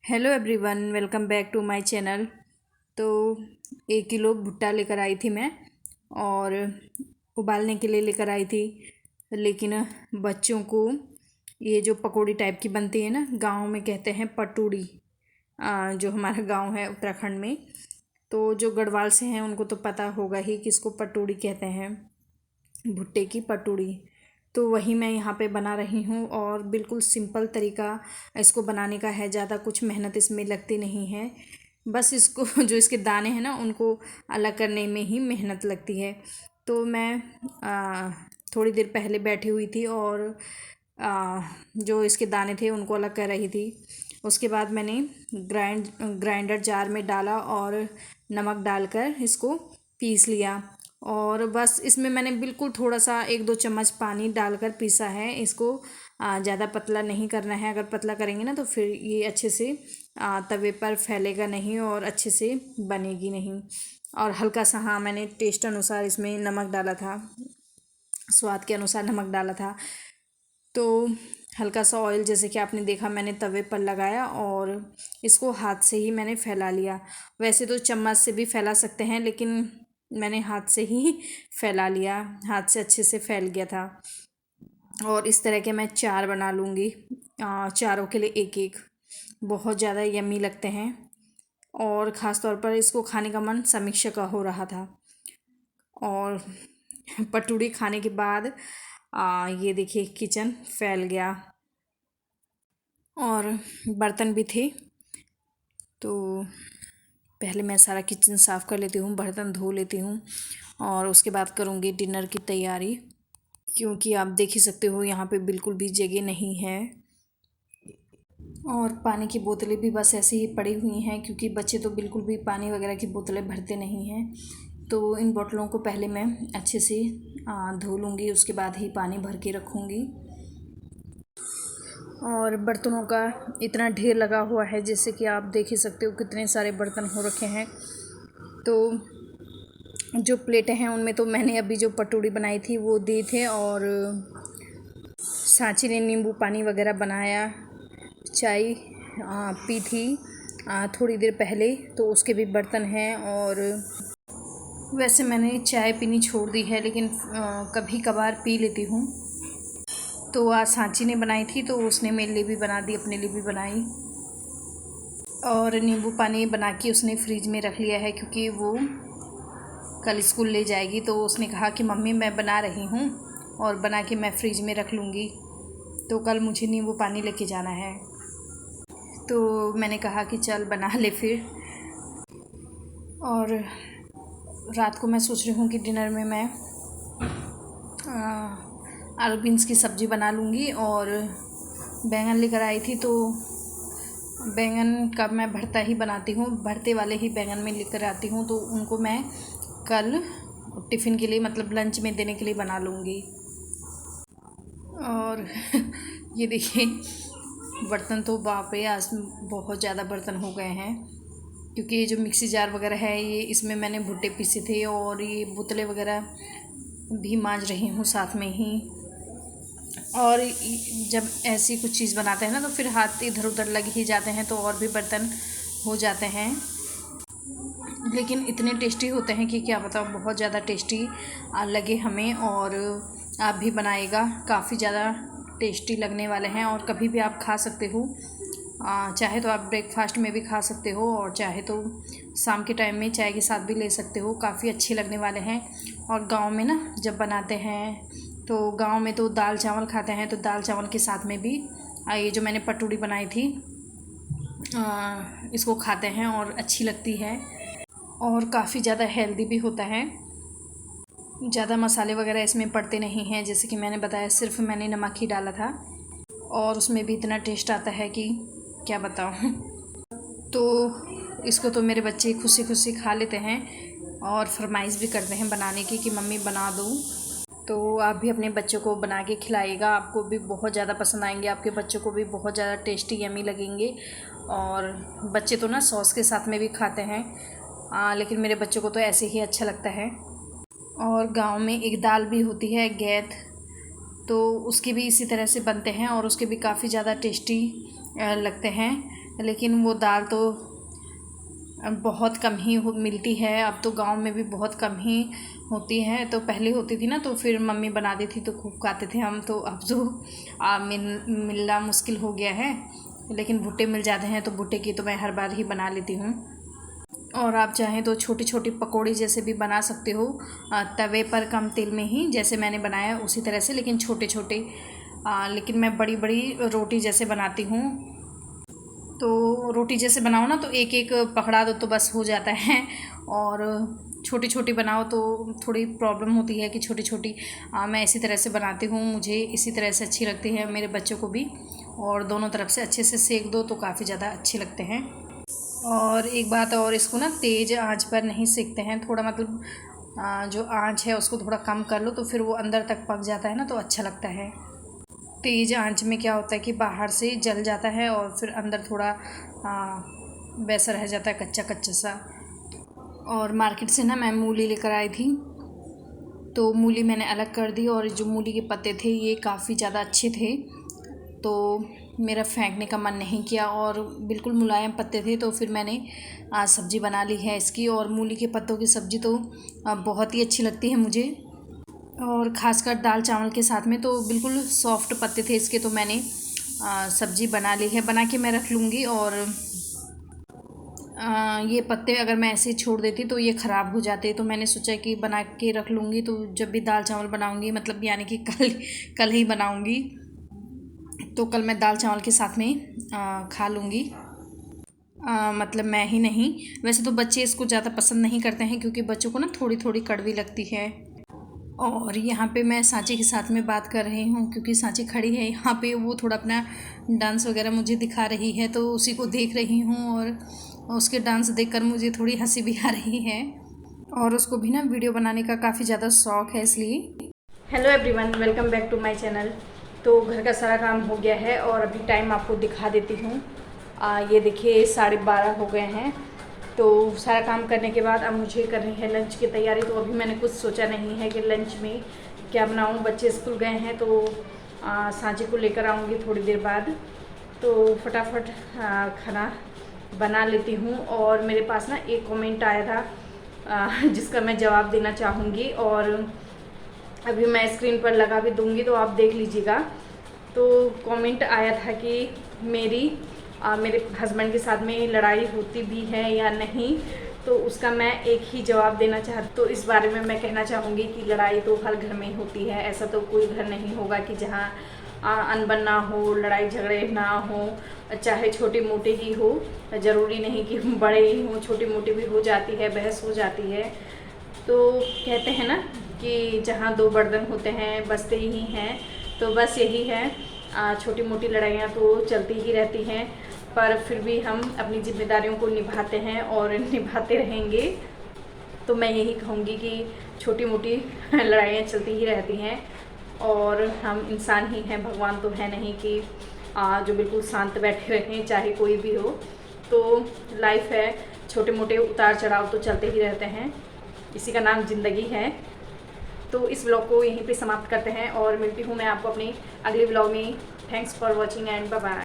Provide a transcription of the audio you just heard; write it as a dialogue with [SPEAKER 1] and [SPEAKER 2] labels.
[SPEAKER 1] Hello everyone, welcome back to my channel. तो 1 kilo भुट्टा लेकर आई थी मैं और उबालने के लिए लेकर आई थी। लेकिन बच्चों को ये जो पकौड़ी टाइप की बनती है ना, गांव में कहते हैं पटूड़ी। जो हमारा गांव है उत्तराखंड में, तो जो गढ़वाल से हैं उनको तो पता होगा ही कि इसको पटूड़ी कहते हैं, भुट्टे की पटूड़ी। तो वही मैं यहाँ पे बना रही हूँ और बिल्कुल सिंपल तरीका इसको बनाने का है। ज़्यादा कुछ मेहनत इसमें लगती नहीं है। बस इसको जो इसके दाने हैं ना, उनको अलग करने में ही मेहनत लगती है। तो मैं थोड़ी देर पहले बैठी हुई थी और जो इसके दाने थे उनको अलग कर रही थी। उसके बाद मैंने ग्राइंडर जार में डाला और नमक डालकर इसको पीस लिया। और बस इसमें मैंने बिल्कुल थोड़ा सा 1-2 चम्मच पानी डालकर पीसा है। इसको ज़्यादा पतला नहीं करना है। अगर पतला करेंगे ना तो फिर ये अच्छे से तवे पर फैलेगा नहीं और अच्छे से बनेगी नहीं। और हल्का सा, हाँ, मैंने टेस्ट अनुसार इसमें नमक डाला था, स्वाद के अनुसार नमक डाला था। तो हल्का सा ऑयल, जैसे कि आपने देखा, मैंने तवे पर लगाया और इसको हाथ से ही मैंने फैला लिया। वैसे तो चम्मच से भी फैला सकते हैं, लेकिन मैंने हाथ से ही फैला लिया। हाथ से अच्छे से फैल गया था। और इस तरह के मैं 4 बना लूँगी। चारों के लिए एक एक। बहुत ज़्यादा यम्मी लगते हैं और ख़ास तौर पर इसको खाने का मन समीक्षा का हो रहा था। और पटूड़ी खाने के बाद ये देखिए किचन फैल गया और बर्तन भी थे। तो पहले मैं सारा किचन साफ़ कर लेती हूँ, बर्तन धो लेती हूँ और उसके बाद करूँगी डिनर की तैयारी। क्योंकि आप देख ही सकते हो यहाँ पे बिल्कुल भी जगह नहीं है। और पानी की बोतलें भी बस ऐसे ही पड़ी हुई हैं, क्योंकि बच्चे तो बिल्कुल भी पानी वगैरह की बोतलें भरते नहीं हैं। तो इन बोतलों को पहले मैं अच्छे से धो लूँगी, उसके बाद ही पानी भर के रखूँगी। और बर्तनों का इतना ढेर लगा हुआ है, जैसे कि आप देख ही सकते हो कितने सारे बर्तन हो रखे हैं। तो जो प्लेटें हैं उनमें तो मैंने अभी जो पटूड़ी बनाई थी वो दी थे, और सांची ने नींबू पानी वगैरह बनाया, चाय पी थी थोड़ी देर पहले, तो उसके भी बर्तन हैं। और वैसे मैंने चाय पीनी छोड़ दी है, लेकिन कभी कभार पी लेती हूँ। तो आज सांची ने बनाई थी तो उसने मेरे लिए भी बना दी, अपने लिए भी बनाई। और नींबू पानी बना के उसने फ्रिज में रख लिया है, क्योंकि वो कल स्कूल ले जाएगी। तो उसने कहा कि मम्मी मैं बना रही हूँ और बना के मैं फ्रिज में रख लूँगी, तो कल मुझे नींबू पानी लेके जाना है। तो मैंने कहा कि चल बना ले फिर। और रात को मैं सोच रही हूँ कि डिनर में मैं आलू बीन्स की सब्ज़ी बना लूँगी। और बैंगन लेकर आई थी, तो बैंगन का मैं भरता ही बनाती हूँ, भरते वाले ही बैंगन में लेकर आती हूँ। तो उनको मैं कल टिफ़िन के लिए, मतलब लंच में देने के लिए बना लूँगी। और ये देखिए बर्तन तो बाप रे, आज बहुत ज़्यादा बर्तन हो गए हैं। क्योंकि ये जो मिक्सी जार वगैरह है, ये इसमें मैंने भुट्टे पीसे थे और ये बोतलें वगैरह भी मांज रही हूँ साथ में ही। और जब ऐसी कुछ चीज़ बनाते हैं ना, तो फिर हाथ इधर उधर लग ही जाते हैं, तो और भी बर्तन हो जाते हैं। लेकिन इतने टेस्टी होते हैं कि क्या बताओ, बहुत ज़्यादा टेस्टी लगे हमें। और आप भी बनाएगा, काफ़ी ज़्यादा टेस्टी लगने वाले हैं। और कभी भी आप खा सकते हो, चाहे तो आप ब्रेकफास्ट में भी खा सकते हो और चाहे तो शाम के टाइम में चाय के साथ भी ले सकते हो। काफ़ी अच्छे लगने वाले हैं। और गांव में ना जब बनाते हैं, तो गांव में तो दाल चावल खाते हैं, तो दाल चावल के साथ में भी ये जो मैंने पटूड़ी बनाई थी इसको खाते हैं और अच्छी लगती है। और काफ़ी ज़्यादा हेल्दी भी होता है। ज़्यादा मसाले वगैरह इसमें पड़ते नहीं हैं, जैसे कि मैंने बताया, सिर्फ मैंने नमक ही डाला था और उसमें भी इतना टेस्ट आता है कि क्या बताऊँ। तो इसको तो मेरे बच्चे खुशी खुशी खा लेते हैं और फरमाइश भी करते हैं बनाने की कि मम्मी बना दो। तो आप भी अपने बच्चों को बना के खिलाइएगा, आपको भी बहुत ज़्यादा पसंद आएंगे, आपके बच्चों को भी बहुत ज़्यादा टेस्टी यमी लगेंगे। और बच्चे तो ना सॉस के साथ में भी खाते हैं, लेकिन मेरे बच्चों को तो ऐसे ही अच्छा लगता है। और गांव में एक दाल भी होती है गैत, तो उसके भी इसी तरह से बनते हैं और उसके भी काफ़ी ज़्यादा टेस्टी लगते हैं। लेकिन वो दाल तो बहुत कम ही मिलती है। अब तो गांव में भी बहुत कम ही होती है। तो पहले होती थी ना, तो फिर मम्मी बनाती थी तो खूब खाते थे हम। तो अब तो मिलना मुश्किल हो गया है, लेकिन भुट्टे मिल जाते हैं तो भुट्टे की तो मैं हर बार ही बना लेती हूँ। और आप चाहें तो छोटी छोटी पकौड़ी जैसे भी बना सकते हो, तवे पर कम तेल में ही, जैसे मैंने बनाया उसी तरह से, लेकिन छोटे छोटे। लेकिन मैं बड़ी बड़ी रोटी जैसे बनाती हूँ। तो रोटी जैसे बनाओ ना तो एक एक पकड़ा दो तो बस हो जाता है। और छोटी छोटी बनाओ तो थोड़ी प्रॉब्लम होती है कि छोटी छोटी। मैं इसी तरह से बनाती हूँ, मुझे इसी तरह से अच्छी लगती है, मेरे बच्चों को भी। और दोनों तरफ से अच्छे से सेक दो तो काफ़ी ज़्यादा अच्छे लगते हैं। और एक बात और, इसको ना तेज़ आंच पर नहीं सेकते हैं, थोड़ा मतलब जो आंच है उसको थोड़ा कम कर लो तो फिर वो अंदर तक पक जाता है ना, तो अच्छा लगता है। तेज़ आंच में क्या होता है कि बाहर से जल जाता है और फिर अंदर थोड़ा वैसा रह जाता है, कच्चा कच्चा सा। और मार्केट से ना मैं मूली लेकर आई थी, तो मूली मैंने अलग कर दी। और जो मूली के पत्ते थे ये काफ़ी ज़्यादा अच्छे थे, तो मेरा फेंकने का मन नहीं किया। और बिल्कुल मुलायम पत्ते थे, तो फिर मैंने सब्ज़ी बना ली है इसकी। और मूली के पत्तों की सब्ज़ी तो बहुत ही अच्छी लगती है मुझे, और ख़ासकर दाल चावल के साथ में। तो बिल्कुल सॉफ्ट पत्ते थे इसके, तो मैंने सब्ज़ी बना ली है, बना के मैं रख लूँगी। और ये पत्ते अगर मैं ऐसे ही छोड़ देती तो ये ख़राब हो जाते, तो मैंने सोचा कि बना के रख लूँगी, तो जब भी दाल चावल बनाऊँगी, मतलब यानी कि कल ही बनाऊँगी, तो कल मैं दाल चावल के साथ में खा लूँगी। मतलब मैं ही नहीं, वैसे तो बच्चे इसको ज़्यादा पसंद नहीं करते हैं, क्योंकि बच्चों को ना थोड़ी थोड़ी कड़वी लगती है। और यहाँ पे मैं सांची के साथ में बात कर रही हूँ, क्योंकि सांची खड़ी है यहाँ पे, वो थोड़ा अपना डांस वगैरह मुझे दिखा रही है, तो उसी को देख रही हूँ। और उसके डांस देखकर मुझे थोड़ी हंसी भी आ रही है, और उसको भी ना वीडियो बनाने का काफ़ी ज़्यादा शौक़ है, इसलिए। Hello everyone, welcome back to my channel. तो घर का सारा काम हो गया है और अभी टाइम आपको दिखा देती हूँ। ये देखिए 12:30 हो गए हैं। तो सारा काम करने के बाद अब मुझे करनी है लंच की तैयारी। तो अभी मैंने कुछ सोचा नहीं है कि लंच में क्या बनाऊँ। बच्चे स्कूल गए हैं, तो सांची को लेकर आऊँगी थोड़ी देर बाद, तो फटाफट खाना बना लेती हूँ। और मेरे पास ना एक कमेंट आया था जिसका मैं जवाब देना चाहूँगी, और अभी मैं स्क्रीन पर लगा भी दूँगी तो आप देख लीजिएगा। तो कमेंट आया था कि मेरे हस्बैंड के साथ में लड़ाई होती भी है या नहीं, तो उसका मैं एक ही जवाब देना चाहती। तो इस बारे में मैं कहना चाहूँगी कि लड़ाई तो हर घर में होती है। ऐसा तो कोई घर नहीं होगा कि जहाँ अनबन ना हो, लड़ाई झगड़े ना हो, चाहे छोटी मोटी ही हो। ज़रूरी नहीं कि बड़े ही हों, छोटी मोटी भी हो जाती है, बहस हो जाती है। तो कहते हैं ना कि जहाँ दो बर्तन होते हैं बसते ही हैं, तो बस यही है। छोटी मोटी लड़ाइयाँ तो चलती ही रहती हैं, पर फिर भी हम अपनी जिम्मेदारियों को निभाते हैं और निभाते रहेंगे। तो मैं यही कहूँगी कि छोटी मोटी लड़ाइयाँ चलती ही रहती हैं, और हम इंसान ही हैं, भगवान तो है नहीं कि जो बिल्कुल शांत बैठे रहें, चाहे कोई भी हो। तो लाइफ है, छोटे मोटे उतार चढ़ाव तो चलते ही रहते हैं, इसी का नाम ज़िंदगी है। तो इस व्लॉग को यहीं पे समाप्त करते हैं और मिलती हूँ मैं आपको अपनी अगले व्लॉग में। Thanks for watching and bye bye.